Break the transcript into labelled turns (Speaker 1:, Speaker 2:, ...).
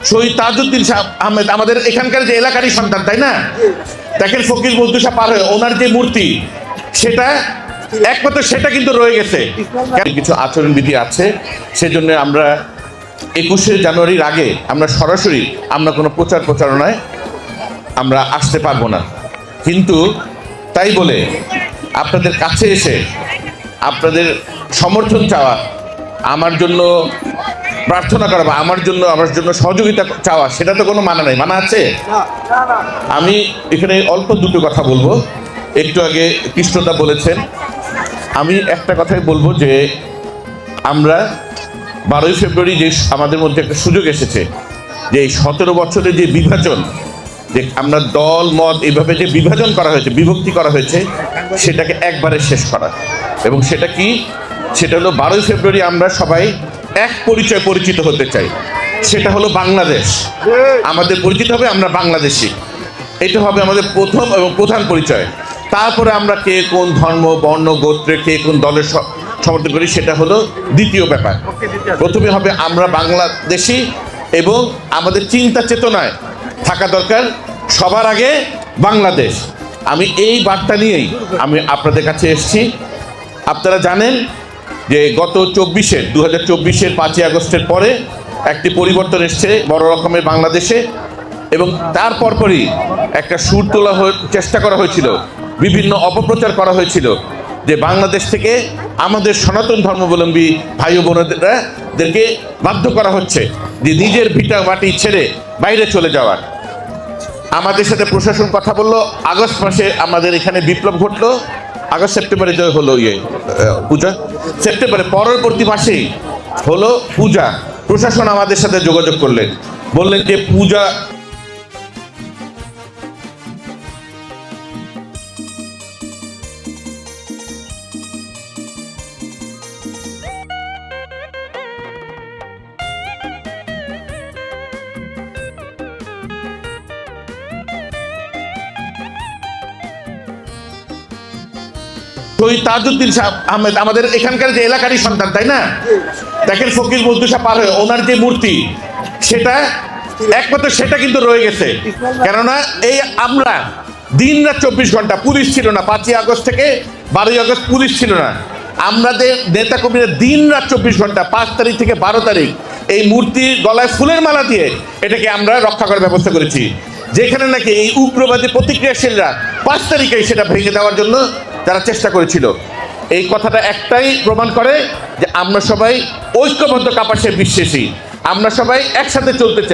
Speaker 1: শহীদ তাজউদ্দিন আহমেদ আমাদের এখানকার যে এলাকারই সন্তান, তাই না? দেখেন ফকির মজদুসা পার হয়ে ওনার যে মূর্তি, সেটা একমাত্র সেটা কিন্তু রয়ে গেছে। কিছু আচরণবিধি আছে, সেজন্য আমরা 21শে জানুয়ারির আগে আমরা সরাসরি কোনো প্রচারণায় আমরা আসতে পারবো না। কিন্তু তাই বলে আপনাদের কাছে এসে আপনাদের সমর্থন চাওয়া, আমার জন্য প্রার্থনা করা বা আমার জন্য সহযোগিতা চাওয়া, সেটা তো কোনো মানা নাই। মানা আছে? আমি এখানে অল্প দুটো কথা বলবো। একটু আগে কৃষ্ণদা বলেছেন, আমি একটা কথাই বলবো যে আমরা 12ই ফেব্রুয়ারি যে আমাদের মধ্যে একটা সুযোগ এসেছে, যে এই 17 বছরের যে বিভাজন, যে আমরা দল মত এইভাবে যে বিভাজন করা হয়েছে, বিভক্তি করা হয়েছে, সেটাকে একবারে শেষ করা। এবং সেটা কি? সেটা হলো 12ই ফেব্রুয়ারি আমরা সবাই এক পরিচয় পরিচিত হতে চাই, সেটা হলো বাংলাদেশ। আমাদের পরিচিত হবে আমরা বাংলাদেশি, এটা হবে আমাদের প্রথম এবং প্রধান পরিচয়। তারপরে আমরা কে কোন ধর্ম বর্ণ গোত্রে কে কোন দলের সমর্থন করি, সেটা হলো দ্বিতীয় ব্যাপার। প্রথমে হবে আমরা বাংলাদেশি, এবং আমাদের চিন্তা চেতনায় থাকা দরকার সবার আগে বাংলাদেশ। আমি এই বার্তা নিয়েই আমি আপনাদের কাছে এসেছি। আপনারা জানেন যে গত 2024-এর 5ই আগস্টের পরে একটি পরিবর্তন এসছে বড় রকমের বাংলাদেশে, এবং তার পরপরই একটা সুর তোলা চেষ্টা করা হয়েছিল, বিভিন্ন অপপ্রচার করা হয়েছিল যে বাংলাদেশ থেকে আমাদের সনাতন ধর্মাবলম্বী ভাই ও বোনেদেরকে বাধ্য করা হচ্ছে যে নিজের ভিটা মাটি ছেড়ে বাইরে চলে যাওয়ার। আমাদের সাথে প্রশাসন কথা বললো, আগস্ট মাসে আমাদের এখানে বিপ্লব ঘটলো, আগস্ট সেপ্টেম্বরে যে হলো পূজা, সেপ্টেম্বরে পরবর্তী মাসেই হলো পূজা। প্রশাসন আমাদের সাথে যোগাযোগ করলেন, বললেন যে পূজা শহীদ তাজউদ্দিন আহমেদ আমাদের এখানকার যে এলাকারই সন্তান, তাই না? দেখেন ফকির মজদুসা পার হয়ে ওনার যে মূর্তি, সেটা একমাত্র সেটা কিন্তু রয়ে গেছে। কেননা এই আমরা দিন রাত 24 ঘন্টা, পুলিশ ছিল না 5ই আগস্ট থেকে 12ই আগস্ট, পুলিশ ছিল না। আমাদের নেতা কর্মীরা দিন রাত 24 ঘন্টা 5 তারিখ থেকে 12 তারিখ এই মূর্তির গলায় ফুলের মালা দিয়ে এটাকে আমরা রক্ষা করার ব্যবস্থা করেছি। যেখানে নাকি এই উগ্রবাদী প্রতিক্রিয়াশীলরা 5 তারিখে সেটা ভেঙে দেওয়ার জন্য তারা চেষ্টা করেছিল। এই কথাটা একটাই প্রমাণ করে যে আমরা সবাই ঐক্যবদ্ধ কাপাসে বিশ্বাসী, আমরা সবাই একসাথে চলতে চাই।